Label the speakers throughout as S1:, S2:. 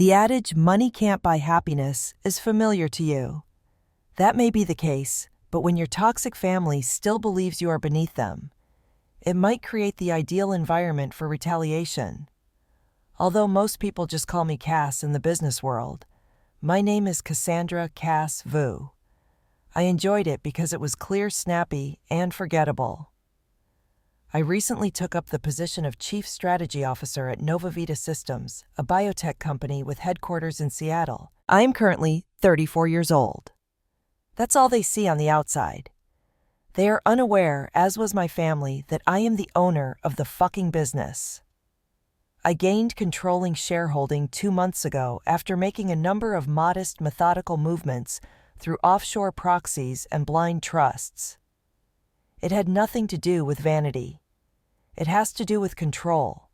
S1: The adage, money can't buy happiness, is familiar to you. That may be the case, but when your toxic family still believes you are beneath them, it might create the ideal environment for retaliation. Although most people just call me Cass in the business world, my name is Cassandra Cass Vu. I enjoyed it because it was clear, snappy, and forgettable. I recently took up the position of Chief Strategy Officer at Novavita Systems, a biotech company with headquarters in Seattle. I am currently 34 years old. That's all they see on the outside. They are unaware, as was my family, that I am the owner of the fucking business. I gained controlling shareholding 2 months ago after making a number of modest, methodical movements through offshore proxies and blind trusts. It had nothing to do with vanity. It has to do with control.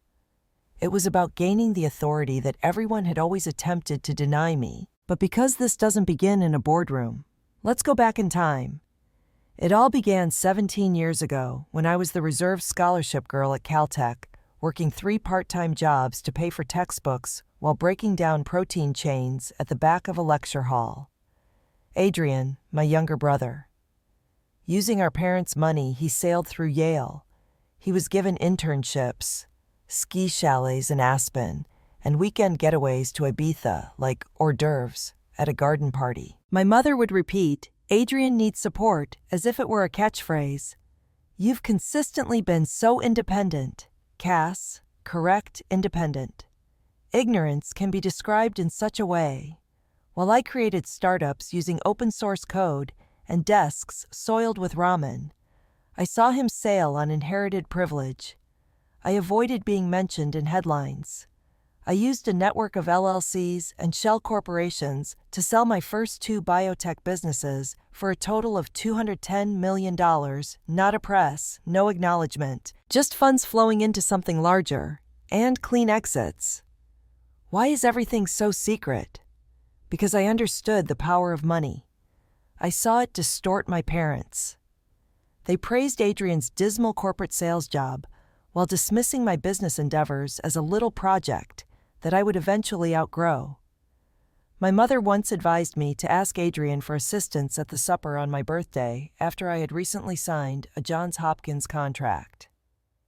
S1: It was about gaining the authority that everyone had always attempted to deny me. But because this doesn't begin in a boardroom, let's go back in time. It all began 17 years ago when I was the reserve scholarship girl at Caltech, working 3 part-time jobs to pay for textbooks while breaking down protein chains at the back of a lecture hall. Adrian, my younger brother. Using our parents' money, he sailed through Yale. He was given internships, ski chalets in Aspen, and weekend getaways to Ibiza, like hors d'oeuvres, at a garden party. My mother would repeat, "Adrian needs support," as if it were a catchphrase. "You've consistently been so independent, Cass," correct, independent. Ignorance can be described in such a way. While I created startups using open source code and desks soiled with ramen, I saw him sail on inherited privilege. I avoided being mentioned in headlines. I used a network of LLCs and shell corporations to sell my first 2 biotech businesses for a total of $210 million, not a press, no acknowledgement, just funds flowing into something larger, and clean exits. Why is everything so secret? Because I understood the power of money. I saw it distort my parents. They praised Adrian's dismal corporate sales job while dismissing my business endeavors as a little project that I would eventually outgrow. My mother once advised me to ask Adrian for assistance at the supper on my birthday after I had recently signed a Johns Hopkins contract.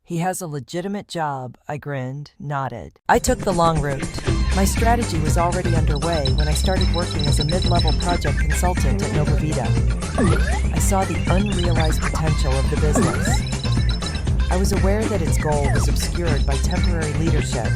S1: "He has a legitimate job," I grinned, nodded. I took the long route. My strategy was already underway when I started working as a mid-level project consultant at Novavita. I saw the unrealized potential of the business. I was aware that its goal was obscured by temporary leadership,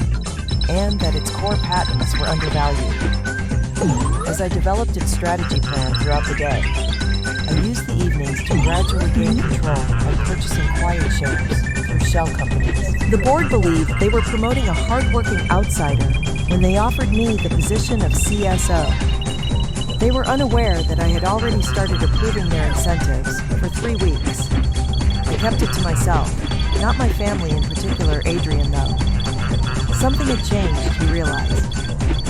S1: and that its core patents were undervalued. As I developed its strategy plan throughout the day, I used the evenings to gradually gain control by purchasing quiet shares through shell companies. The board believed they were promoting a hard-working outsider when they offered me the position of CSO. They were unaware that I had already started approving their incentives for 3 weeks. I kept it to myself, not my family, in particular Adrian though. Something had changed, he realized.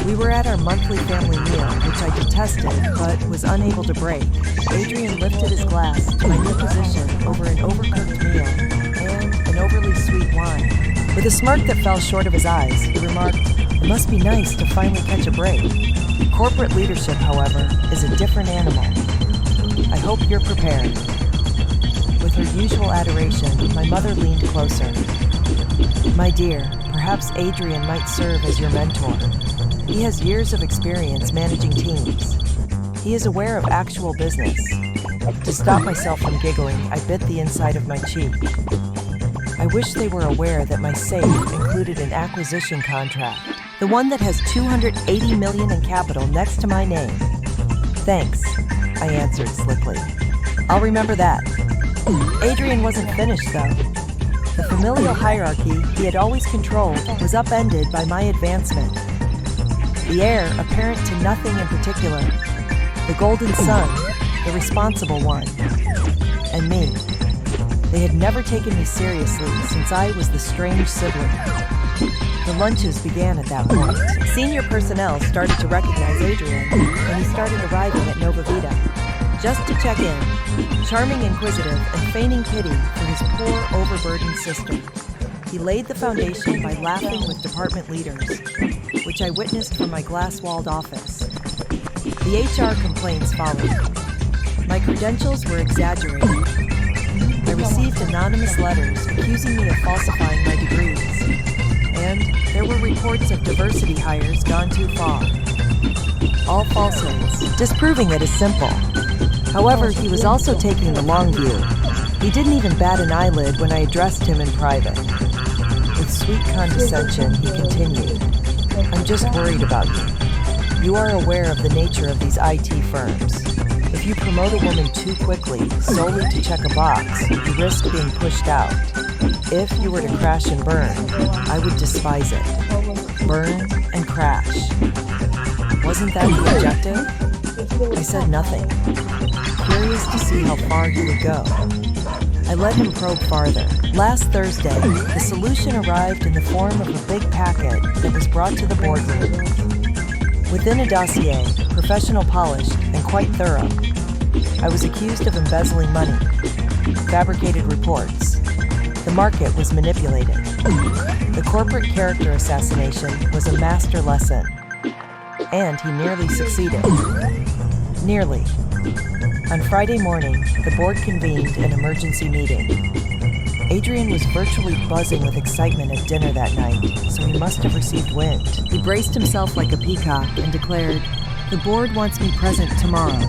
S1: We were at our monthly family meal, which I detested, but was unable to break. Adrian lifted his glass to my new position over an overcooked meal and an overly sweet wine. With a smirk that fell short of his eyes, he remarked, "It must be nice to finally catch a break." Corporate leadership, however, is a different animal. I hope you're prepared. With her usual adoration, my mother leaned closer. "My dear, perhaps Adrian might serve as your mentor. He has years of experience managing teams. He is aware of actual business." To stop myself from giggling, I bit the inside of my cheek. I wish they were aware that my safe included an acquisition contract, the one that has $280 million in capital next to my name. "Thanks," I answered slickly. "I'll remember that." Adrian wasn't finished, though. The familial hierarchy he had always controlled was upended by my advancement. The heir apparent to nothing in particular, the golden son, the responsible one, and me. They had never taken me seriously since I was the strange sibling. The lunches began at that point. Senior personnel started to recognize Adrian when he started arriving at Novavita, just to check in, charming, inquisitive, and feigning pity for his poor, overburdened sister. He laid the foundation by laughing with department leaders, which I witnessed from my glass-walled office. The HR complaints followed. My credentials were exaggerated. I received anonymous letters accusing me of falsifying my degrees. And there were reports of diversity hires gone too far. All falsehoods, disproving it is simple. However, he was also taking the long view. He didn't even bat an eyelid when I addressed him in private. With sweet condescension, he continued, "I'm just worried about you. You are aware of the nature of these IT firms. If you promote a woman too quickly, solely to check a box, you risk being pushed out. If you were to crash and burn, I would despise it. Burn and crash. Wasn't that the objective?" I said nothing, curious to see how far he would go. I let him probe farther. Last Thursday, the solution arrived in the form of a big packet that was brought to the boardroom. Within a dossier, professional, polished, and quite thorough, I was accused of embezzling money, fabricated reports. The market was manipulated. The corporate character assassination was a master lesson. And he nearly succeeded. Nearly. On Friday morning, the board convened an emergency meeting. Adrian was virtually buzzing with excitement at dinner that night, so he must have received wind. He braced himself like a peacock and declared, "The board wants me present tomorrow.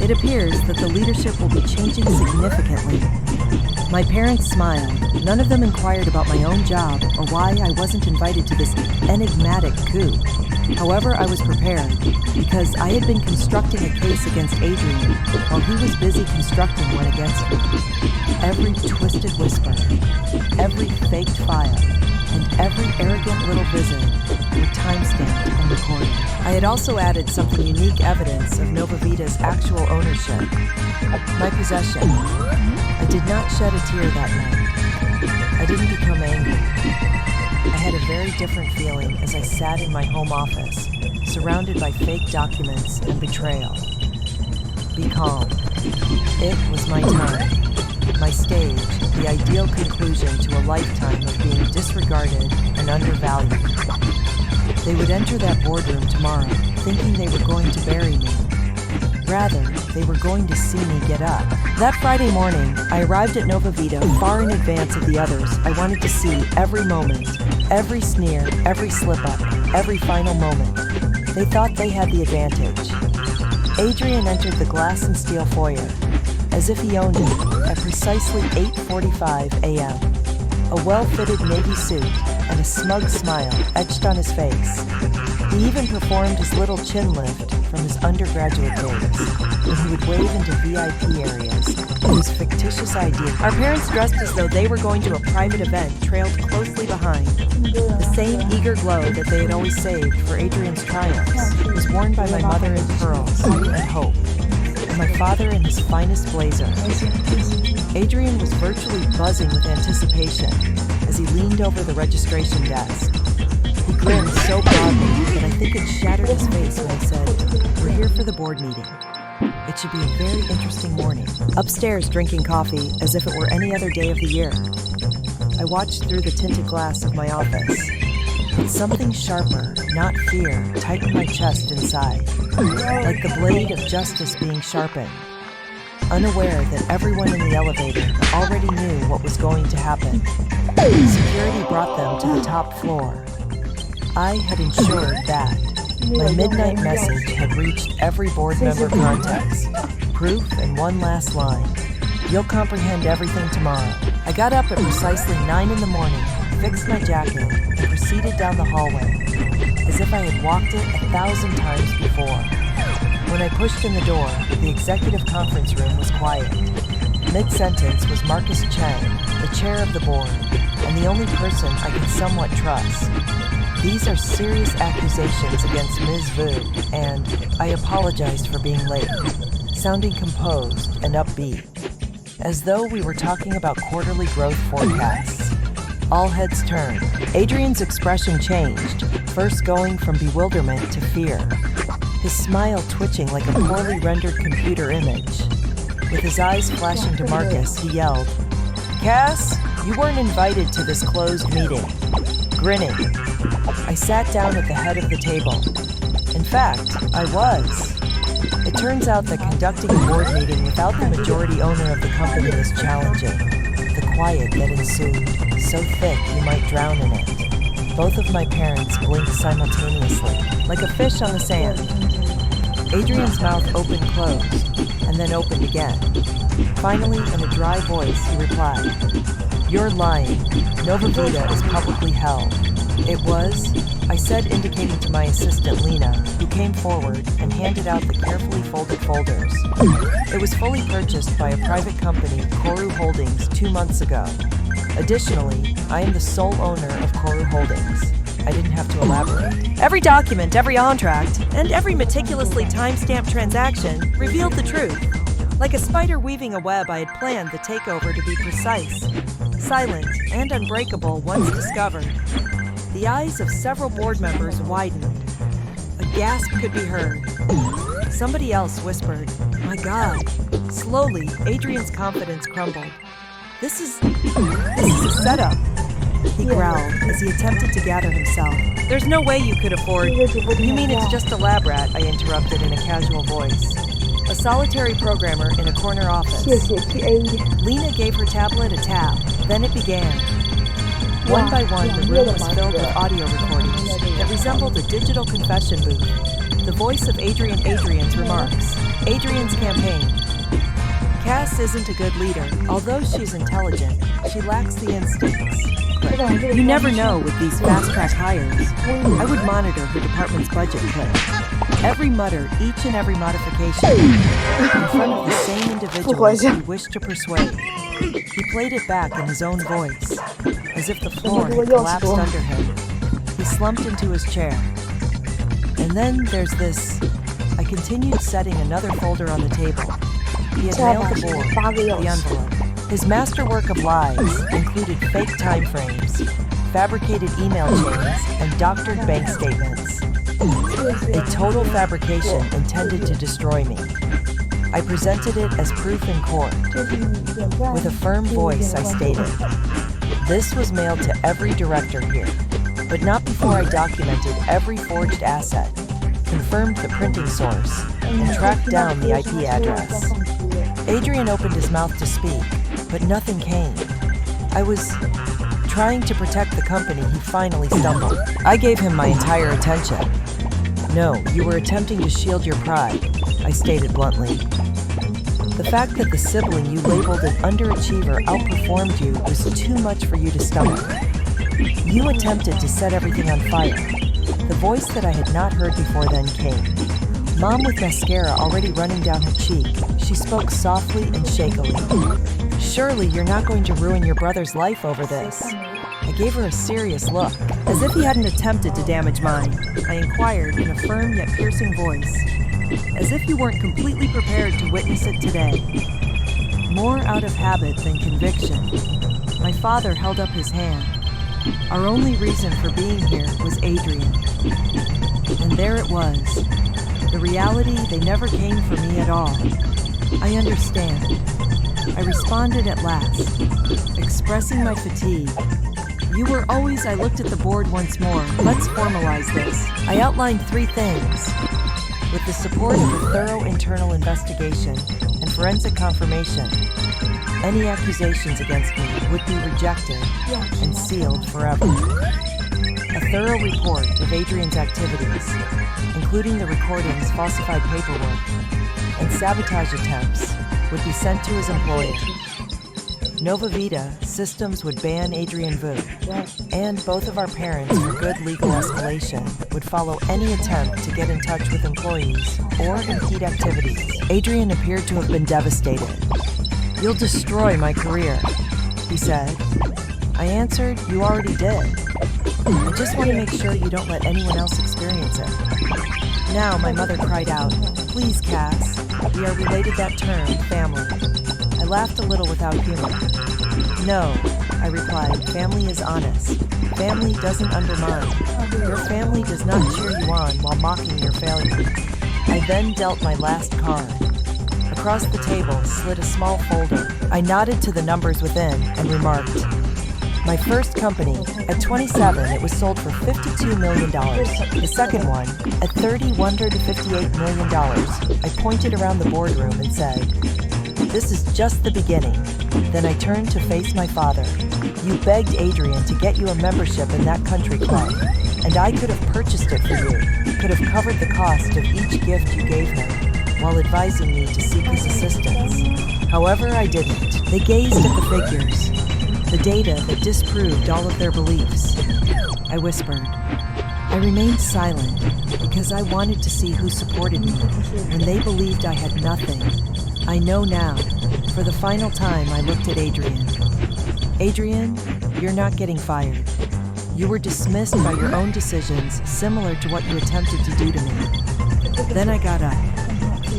S1: It appears that the leadership will be changing significantly." My parents smiled. None of them inquired about my own job or why I wasn't invited to this enigmatic coup. However, I was prepared because I had been constructing a case against Adrian while he was busy constructing one against me. Every twisted whisper, every faked file, and every arrogant little visit were time-stamped and recorded. I had also added something unique evidence of Nova Vita's actual ownership, my possession. I did not shed a tear that night. I didn't become angry. I had a very different feeling as I sat in my home office, surrounded by fake documents and betrayal. Be calm. It was my time, my stage, the ideal conclusion to a lifetime of being disregarded and undervalued. They would enter that boardroom tomorrow, thinking they were going to bury me. Rather, they were going to see me get up. That Friday morning, I arrived at Nova Vita far in advance of the others. I wanted to see every moment, every sneer, every slip-up, every final moment. They thought they had the advantage. Adrian entered the glass and steel foyer, as if he owned it, at precisely 8:45 a.m. A well-fitted navy suit and a smug smile etched on his face. He even performed his little chin lift from his undergraduate days, when he would wave into VIP areas. It was fictitious idea. Our parents dressed as though they were going to a private event trailed closely behind. The same eager glow that they had always saved for Adrian's triumphs was worn by my mother in pearls and hope, and my father in his finest blazer. Adrian was virtually buzzing with anticipation as he leaned over the registration desk. He grinned so broadly that I think it shattered his face when he said, "We're here for the board meeting. It should be a very interesting morning." Upstairs drinking coffee as if it were any other day of the year, I watched through the tinted glass of my office. But something sharper, not fear, tightened my chest inside, like the blade of justice being sharpened. Unaware that everyone in the elevator already knew what was going to happen, security brought them to the top floor. I had ensured that my midnight message had reached every board member context. Proof and one last line. You'll comprehend everything tomorrow. I got up at precisely 9 in the morning, fixed my jacket, and proceeded down the hallway, as if I had walked it 1,000 times before. When I pushed in the door, the executive conference room was quiet. Mid-sentence was Marcus Chang, the chair of the board, and the only person I could somewhat trust. These are serious accusations against Ms. Vu, and I apologized for being late, sounding composed and upbeat, as though we were talking about quarterly growth forecasts. All heads turned. Adrian's expression changed, first going from bewilderment to fear, his smile twitching like a poorly rendered computer image. With his eyes flashing to Marcus, he yelled, "Cass, You weren't invited to this closed meeting. Grinning, I sat down at the head of the table. In fact, I was. It turns out that conducting a board meeting without the majority owner of the company is challenging. The quiet that ensued, so thick you might drown in it. Both of my parents blinked simultaneously, like a fish on the sand. Adrian's mouth opened-closed, and then opened again. Finally, in a dry voice, he replied, "You're lying. Nova Vita is publicly held." "It was," I said, indicating to my assistant Lena, who came forward and handed out the carefully folded folders. "It was fully purchased by a private company, Koru Holdings, 2 months ago. Additionally, I am the sole owner of Koru Holdings." I didn't have to elaborate. Every document, every contract, and every meticulously time-stamped transaction revealed the truth. Like a spider weaving a web, I had planned the takeover to be precise, silent, and unbreakable once discovered. The eyes of several board members widened. A gasp could be heard. Somebody else whispered, "My God." Slowly, Adrian's confidence crumbled. This is a setup," he growled as he attempted to gather himself. "There's no way you could afford—" "You mean it's just a lab rat?" I interrupted in a casual voice. "A solitary programmer in a corner office." Lena gave her tablet a tap. Then it began. One by one, the room was filled with audio recordings that resembled a digital confession booth. The voice of Adrian's remarks. Adrian's campaign. "Cass isn't a good leader. Although she's intelligent, she lacks the instincts. You never know with these fast-track hires. I would monitor her department's budget clip. Every mutter, each and every modification, in front of the same individuals he wished to persuade. He played it back in his own voice, as if the floor had collapsed under him. He slumped into his chair. And then there's this." I continued setting another folder on the table. He had mailed the board, the envelope. His masterwork of lies included fake timeframes, fabricated email chains, and doctored bank statements. A total fabrication intended to destroy me. I presented it as proof in court. With a firm voice, I stated, "This was mailed to every director here, but not before I documented every forged asset, confirmed the printing source, and tracked down the IP address." Adrian opened his mouth to speak, but nothing came. I was trying to protect the company. He finally stumbled. I gave him my entire attention. "No, you were attempting to shield your pride," I stated bluntly. "The fact that the sibling you labeled an underachiever outperformed you was too much for you to stomach. You attempted to set everything on fire." The voice that I had not heard before then came. Mom with mascara already running down her cheek, she spoke softly and shakily. "Surely you're not going to ruin your brother's life over this." I gave her a serious look. As if he hadn't attempted to damage mine, I inquired in a firm yet piercing voice. "As if you weren't completely prepared to witness it today." More out of habit than conviction, my father held up his hand. Our only reason for being here was Adrian. And there it was. The reality they never came for me at all. "I understand." I responded at last, expressing my fatigue. "You were always—" I looked at the board once more. "Let's formalize this." I outlined 3 things. With the support of a thorough internal investigation and forensic confirmation, any accusations against me would be rejected and sealed forever. A thorough report of Adrian's activities, including the recordings, falsified paperwork, and sabotage attempts, would be sent to his employer. Nova Vita Systems would ban Adrian Vu, and both of our parents, for good legal escalation, would follow any attempt to get in touch with employees or impede activities. Adrian appeared to have been devastated. "You'll destroy my career," he said. I answered, "You already did. I just want to make sure you don't let anyone else experience it." Now my mother cried out, "Please, Cass, we are related that term, family." I laughed a little without humor. "No," I replied, "family is honest. Family doesn't undermine. Your family does not cheer you on while mocking your failure." I then dealt my last card. Across the table slid a small folder. I nodded to the numbers within and remarked, My first company, at 27, it was sold for $52 million. The second one, at $158 million, I pointed around the boardroom and said, "This is just the beginning." Then I turned to face my father. "You begged Adrian to get you a membership in that country club, and I could have purchased it for you, could have covered the cost of each gift you gave him, while advising me to seek his assistance. However, I didn't." They gazed at the figures, the data that disproved all of their beliefs. I whispered. I remained silent because I wanted to see who supported me when they believed I had nothing. I know now. For the final time, I looked at Adrian. "Adrian, you're not getting fired. You were dismissed by your own decisions similar to what you attempted to do to me." Then I got up.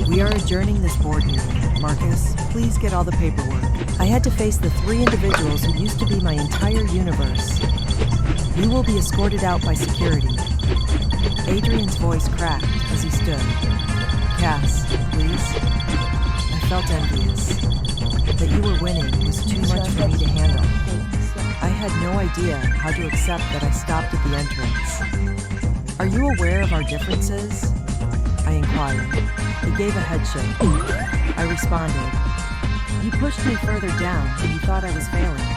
S1: "We are adjourning this board meeting. Marcus, please get all the paperwork." I had to face the 3 individuals who used to be my entire universe. "You will be escorted out by security." Adrian's voice cracked as he stood. "Cass, please." I felt envious. That you were winning was too much for me to handle. I had no idea how to accept that I stopped at the entrance. "Are you aware of our differences?" I inquired. He gave a head shake. I responded, "You pushed me further down when you thought I was failing.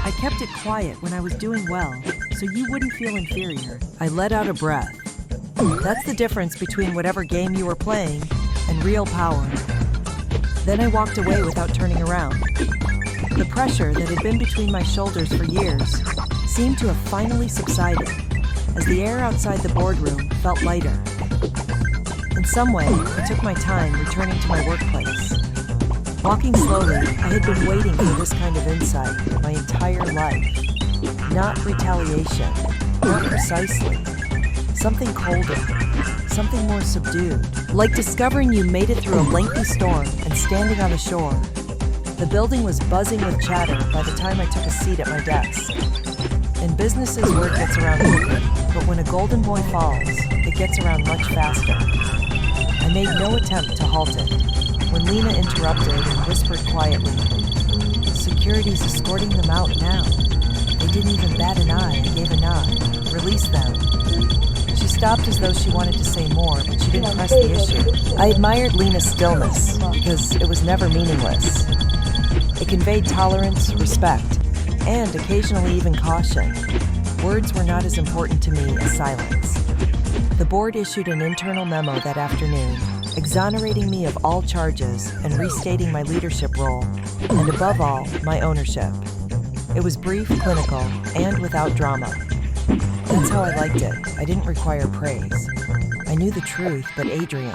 S1: I kept it quiet when I was doing well, so you wouldn't feel inferior." I let out a breath. That's the difference between whatever game you were playing and real power. Then I walked away without turning around. The pressure that had been between my shoulders for years seemed to have finally subsided, as the air outside the boardroom felt lighter. In some way, I took my time returning to my workplace. Walking slowly, I had been waiting for this kind of insight my entire life. Not retaliation, not precisely. Something colder, something more subdued. Like discovering you made it through a lengthy storm and standing on the shore. The building was buzzing with chatter by the time I took a seat at my desk. In businesses, word gets around quickly, but when a golden boy falls, it gets around much faster. I made no attempt to halt it, when Lena interrupted and whispered quietly, "Security's escorting them out now. They didn't even bat an eye and gave a nod. Release them." She stopped as though she wanted to say more, but she didn't press the issue. I admired Lena's stillness, because it was never meaningless. It conveyed tolerance, respect, and occasionally even caution. Words were not as important to me as silence. The board issued an internal memo that afternoon, exonerating me of all charges and restating my leadership role, and above all, my ownership. It was brief, clinical, and without drama. That's how I liked it. I didn't require praise. I knew the truth, but Adrian.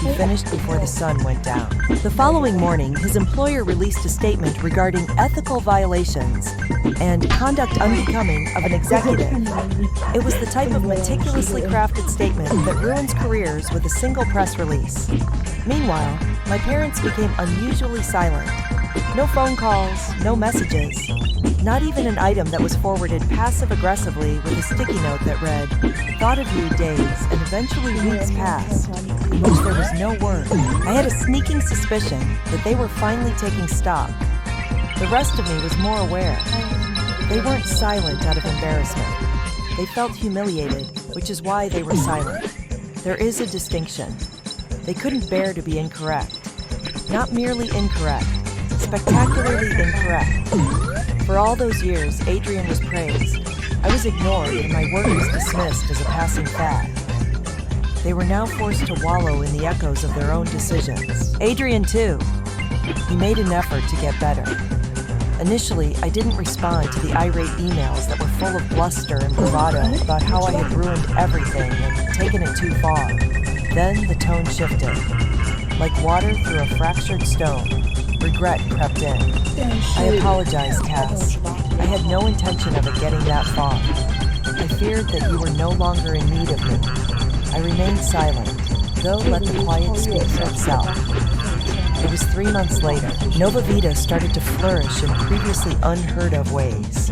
S1: He finished before the sun went down. The following morning, his employer released a statement regarding ethical violations and conduct unbecoming of an executive. It was the type of meticulously crafted statement that ruins careers with a single press release. Meanwhile, my parents became unusually silent. No phone calls, no messages. Not even an item that was forwarded passive-aggressively with a sticky note that read, "Thought of you days and eventually weeks passed," in which there was no word. I had a sneaking suspicion that they were finally taking stock. The rest of me was more aware. They weren't silent out of embarrassment. They felt humiliated, which is why they were silent. There is a distinction. They couldn't bear to be incorrect. Not merely incorrect, spectacularly incorrect. For all those years, Adrian was praised. I was ignored and my work was dismissed as a passing fad. They were now forced to wallow in the echoes of their own decisions. Adrian, too. He made an effort to get better. Initially, I didn't respond to the irate emails that were full of bluster and bravado about how I had ruined everything and taken it too far. Then the tone shifted. Like water through a fractured stone, regret crept in. I apologized, Cass. I had no intention of it getting that far. I feared that you were no longer in need of me. I remained silent, though let the quiet speak for itself. It was 3 months later. Nova Vita started to flourish in previously unheard of ways.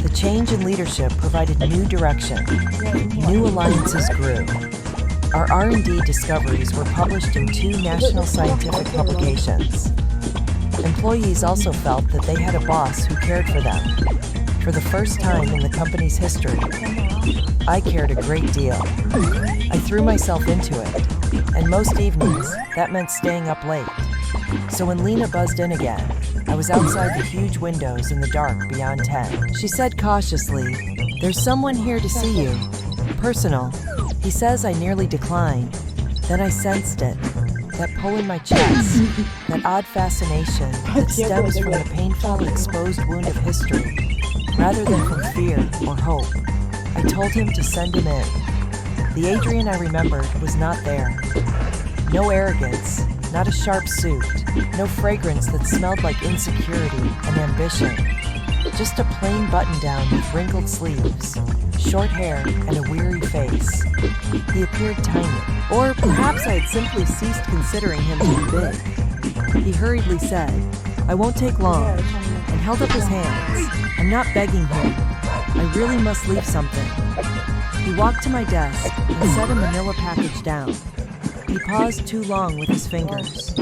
S1: The change in leadership provided new direction. New alliances grew. Our R&D discoveries were published in 2 national scientific publications. Employees also felt that they had a boss who cared for them. For the first time in the company's history, I cared a great deal. I threw myself into it, and most evenings, that meant staying up late. So when Lena buzzed in again, I was outside the huge windows in the dark beyond 10. She said cautiously, "There's someone here to see you. Personal." He says I nearly declined. Then I sensed it. That pull in my chest, that odd fascination that stems from the painful, exposed wound of history, rather than from fear or hope. I told him to send him in. The Adrian I remembered was not there. No arrogance, not a sharp suit, no fragrance that smelled like insecurity and ambition. Just a plain button-down with wrinkled sleeves, short hair, and a weary face. He appeared tiny, or perhaps I had simply ceased considering him to be big. He hurriedly said, "I won't take long," and held up his hands. "I'm not begging here. I really must leave something." He walked to my desk and set a manila package down. He paused too long with his fingers.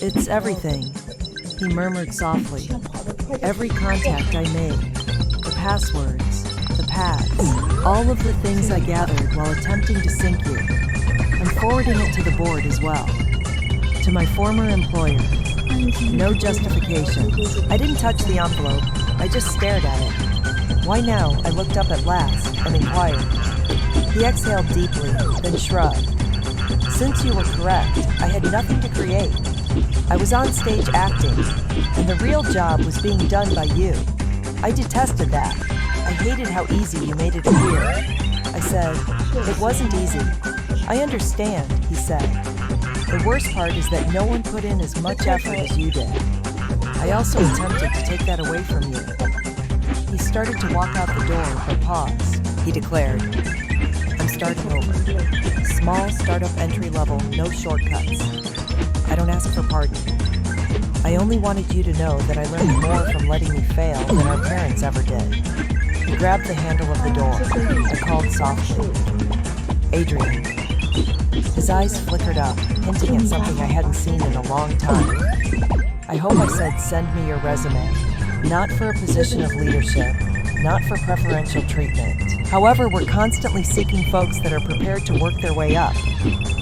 S1: "It's everything," he murmured softly. "Every contact I made, the passwords, the paths, all of the things I gathered while attempting to sink you. I'm forwarding it to the board as well. To my former employer. No justifications. I didn't touch the envelope. I just stared at it. Why now?" I looked up at last and inquired. He exhaled deeply, then shrugged. "Since you were correct, I had nothing to create. I was on stage acting, and the real job was being done by you. I detested that. I hated how easy you made it appear." I said, "It wasn't easy." "I understand," he said. "The worst part is that no one put in as much effort as you did. I also attempted to take that away from you." He started to walk out the door, but paused. He declared, "I'm starting over. Small startup entry level, no shortcuts. I don't ask for pardon. I only wanted you to know that I learned more from letting me fail than our parents ever did." He grabbed the handle of the door. I called softly, "Adrian." His eyes flickered up, hinting at something I hadn't seen in a long time. I hope I said, "Send me your resume." Not for a position of leadership, not for preferential treatment. However, we're constantly seeking folks that are prepared to work their way up,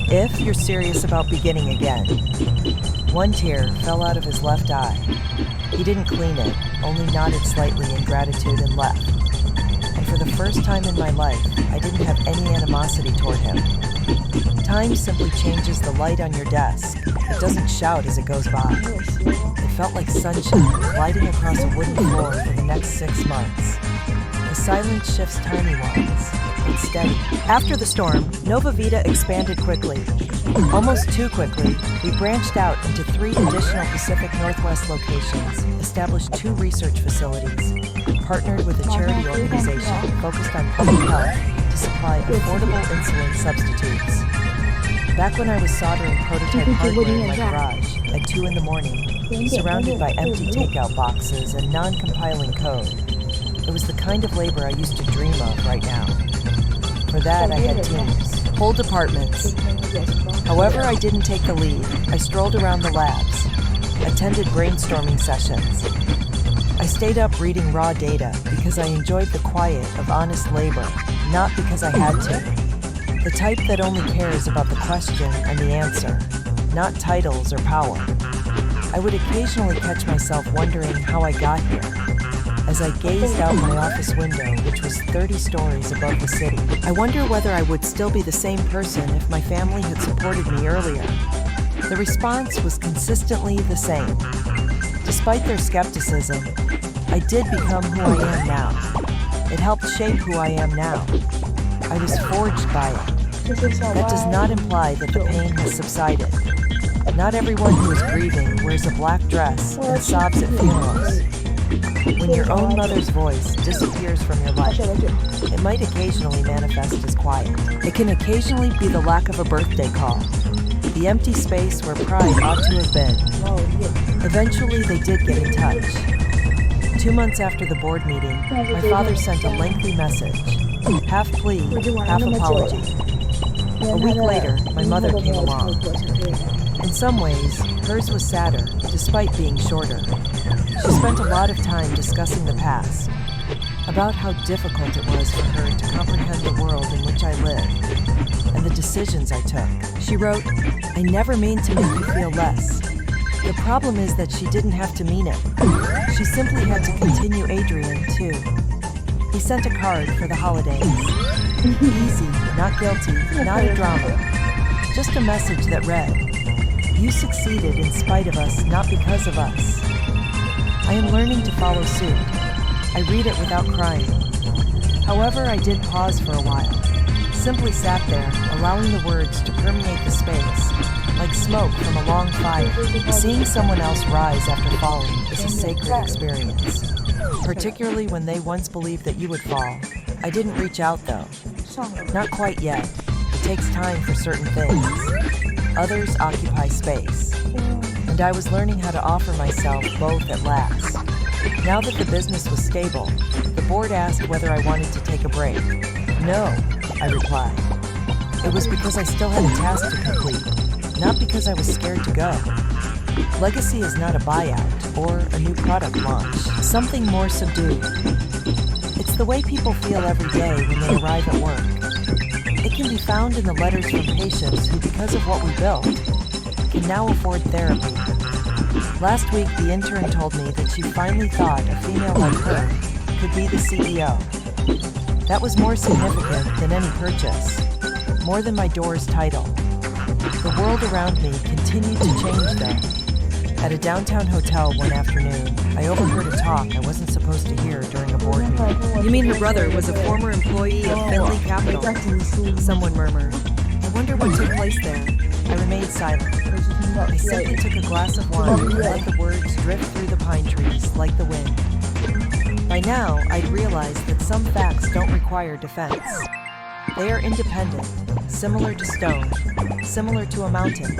S1: if you're serious about beginning again. One tear fell out of his left eye. He didn't clean it, only nodded slightly in gratitude and left. And for the first time in my life, I didn't have any animosity toward him. Time simply changes the light on your desk. It doesn't shout as it goes by. It felt like sunshine gliding across a wooden floor for the next 6 months. The silence shifts tiny ones, but steady. After the storm, Nova Vita expanded quickly. Almost too quickly, we branched out into 3 additional Pacific Northwest locations, established 2 research facilities, partnered with a charity organization focused on public health to supply affordable insulin substitutes. Back when I was soldering prototype hardware in my garage at 2 in the morning, surrounded by empty takeout boxes and non-compiling code, it was the kind of labor I used to dream of right now. For that, I had teams, whole departments. However, I didn't take the lead. I strolled around the labs, attended brainstorming sessions. I stayed up reading raw data because I enjoyed the quiet of honest labor, not because I had to. The type that only cares about the question and the answer, not titles or power. I would occasionally catch myself wondering how I got here, as I gazed out my office window, which was 30 stories above the city. I wonder whether I would still be the same person if my family had supported me earlier. The response was consistently the same. Despite their skepticism, I did become who I am now. It helped shape who I am now. I was forged by it. That does not imply that the pain has subsided. Not everyone who is grieving wears a black dress and sobs at funerals. When your own mother's voice disappears from your life, it might occasionally manifest as quiet. It can occasionally be the lack of a birthday call, the empty space where pride ought to have been. Eventually, they did get in touch. 2 months after the board meeting, my father sent a lengthy message, half plea, half apology. A week later, my mother came along. In some ways, hers was sadder, despite being shorter. She spent a lot of time discussing the past, about how difficult it was for her to comprehend the world in which I lived, and the decisions I took. She wrote, "I never mean to make you feel less. The problem is that she didn't have to mean it. She simply had to continue Adrian, too." He sent a card for the holidays. Easy, not guilty, not a drama. Just a message that read, "You succeeded in spite of us, not because of us." I am learning to follow suit. I read it without crying. However, I did pause for a while. Simply sat there, allowing the words to permeate the space, like smoke from a long fire. Seeing someone else rise after falling is a sacred experience, particularly when they once believed that you would fall. I didn't reach out though. Not quite yet. It takes time for certain things. Others occupy space. And I was learning how to offer myself both at last. Now that the business was stable, the board asked whether I wanted to take a break. "No," I replied. It was because I still had a task to complete, not because I was scared to go. Legacy is not a buyout or a new product launch, something more subdued. It's the way people feel every day when they arrive at work. It can be found in the letters from patients who, because of what we built, can now afford therapy. Last week, the intern told me that she finally thought a female like her could be the CEO. That was more significant than any purchase, more than my door's title. The world around me continued to change though. At a downtown hotel one afternoon, I overheard a talk I wasn't supposed to hear during a board meeting.
S2: "You mean her brother was a former employee of Finley Capital?"
S1: Someone murmured. I wonder what took place there. I remained silent. I simply took a glass of wine and let the words drift through the pine trees like the wind. By now, I'd realized that some facts don't require defense. They are independent, similar to stone, similar to a mountain.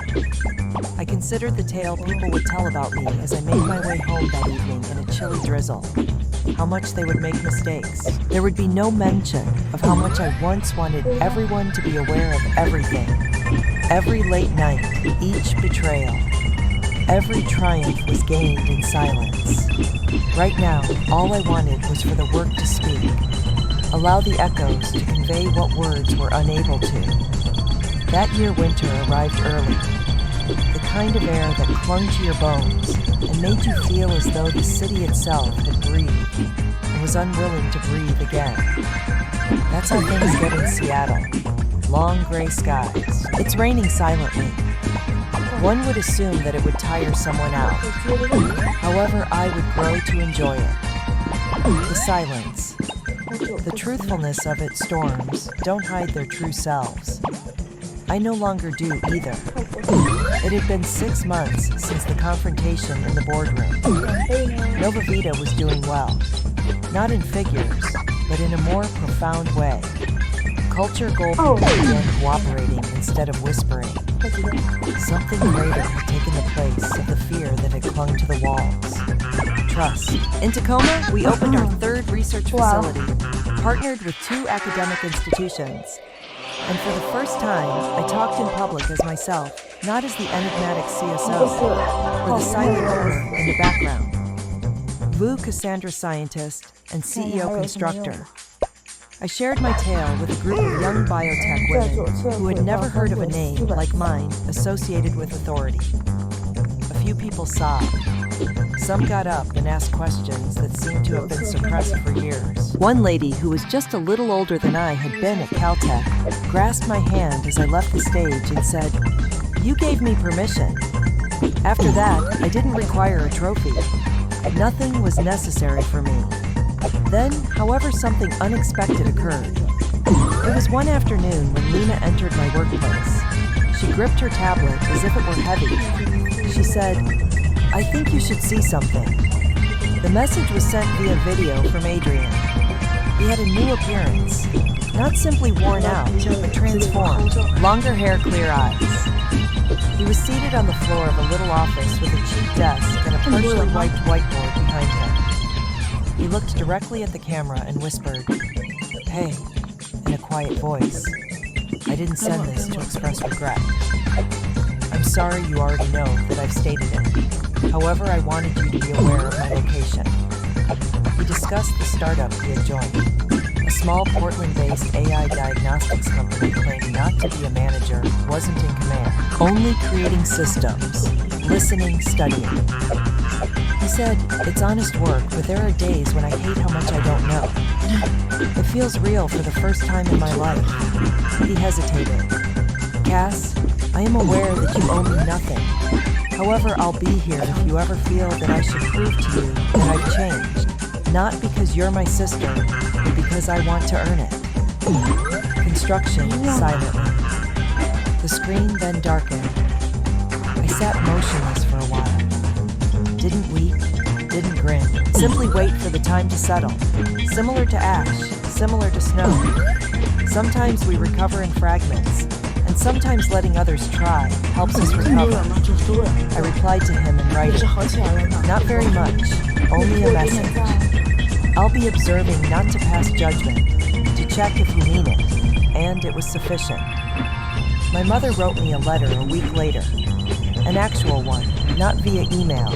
S1: I considered the tale people would tell about me as I made my way home that evening in a chilly drizzle. How much they would make mistakes. There would be no mention of how much I once wanted everyone to be aware of everything. Every late night, each betrayal. Every triumph was gained in silence. Right now, all I wanted was for the work to speak. Allow the echoes to convey what words were unable to. That year winter arrived early. The kind of air that clung to your bones and made you feel as though the city itself had breathed and was unwilling to breathe again. That's how things get in Seattle. Long gray skies. It's raining silently. One would assume that it would tire someone out. However, I would grow to enjoy it. The silence. The truthfulness of its storms don't hide their true selves. I no longer do either. It had been 6 months since the confrontation in the boardroom. Nova Vita was doing well. Not in figures, but in a more profound way. Culture gold began cooperating instead of whispering. Something greater had taken the place of the fear that had clung to the walls. Trust. In Tacoma, we opened our third research facility, partnered with 2 academic institutions. And for the first time, I talked in public as myself, not as the enigmatic CSO, or the silent owner in the background. VU Cassandra scientist and CEO constructor. I shared my tale with a group of young biotech women who had never heard of a name like mine associated with authority. A few people sobbed. Some got up and asked questions that seemed to have been suppressed for years. One lady, who was just a little older than I had been at Caltech, grasped my hand as I left the stage and said, "You gave me permission." After that, I didn't require a trophy. Nothing was necessary for me. Then, however, something unexpected occurred. It was one afternoon when Lena entered my workplace. She gripped her tablet as if it were heavy. She said, "I think you should see something." The message was sent via video from Adrian. He had a new appearance, not simply worn out, but transformed. Longer hair, clear eyes. He was seated on the floor of a little office with a cheap desk and a partially wiped whiteboard behind him. He looked directly at the camera and whispered, "Hey," in a quiet voice. I didn't send this to express regret. I'm sorry you already know that I've stated it. However, I wanted you to be aware of my location. We discussed the startup he had joined. A small Portland-based AI diagnostics company claimed not to be a manager, wasn't in command, only creating systems, listening, studying. He said, it's honest work, but there are days when I hate how much I don't know. It feels real for the first time in my life. He hesitated. Cass, I am aware that you owe me nothing. However, I'll be here if you ever feel that I should prove to you that I've changed. Not because you're my sister, but because I want to earn it. Construction silently. The screen then darkened. I sat motionless for a while. Didn't weep, didn't grin. Simply wait for the time to settle. Similar to ash, similar to snow. Sometimes we recover in fragments, and sometimes letting others try helps us recover. I replied to him in writing. Not very much, only a message. I'll be observing not to pass judgment, to check if you mean it, and it was sufficient. My mother wrote me a letter a week later. An actual one, not via email,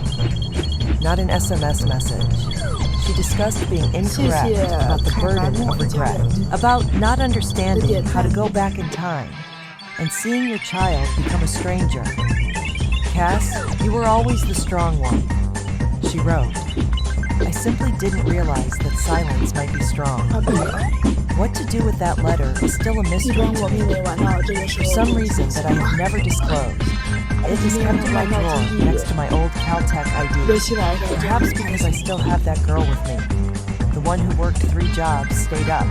S1: not an SMS message. She discussed being incorrect about the burden of regret, about not understanding how to go back in time, and seeing your child become a stranger. Cass, you were always the strong one, she wrote. I simply didn't realize that silence might be strong. What to do with that letter is still a mystery to me. For some reason that I have never disclosed, it is kept in my drawer next to my old Caltech ID. Perhaps because I still have that girl with me. The one who worked 3 jobs, stayed up,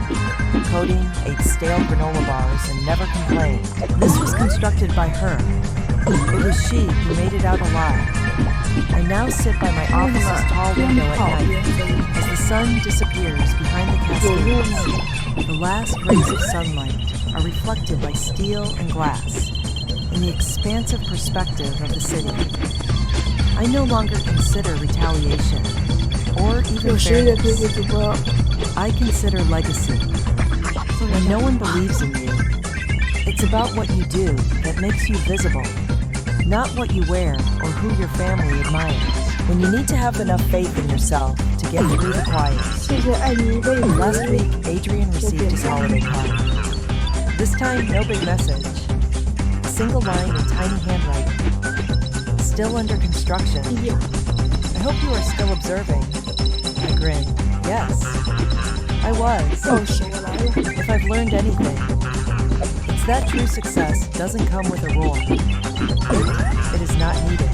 S1: coding, ate stale granola bars, and never complained. This was constructed by her. It was she who made it out alive. I now sit by my office's tall window at night as the sun disappears behind the cascades. The last rays of sunlight are reflected by steel and glass in the expansive perspective of the city. I no longer consider retaliation or even fairness. I consider legacy. When no one believes in you, it's about what you do that makes you visible, not what you wear or who your family admires. When you need to have enough faith in yourself to get through the quiet. Last week, Adrian received his holiday card. This time, no big message. A single line in tiny handwriting. Still under construction. I hope you are still observing. I grinned. Yes, I was. If I've learned anything, it's that true success doesn't come with a roar. It is not needed.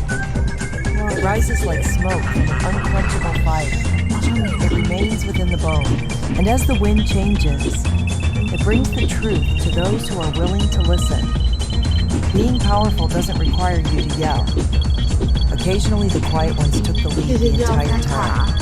S1: It rises like smoke from an unquenchable fire. It remains within the bone. And as the wind changes, it brings the truth to those who are willing to listen. Being powerful doesn't require you to yell. Occasionally, the quiet ones took the lead the entire time.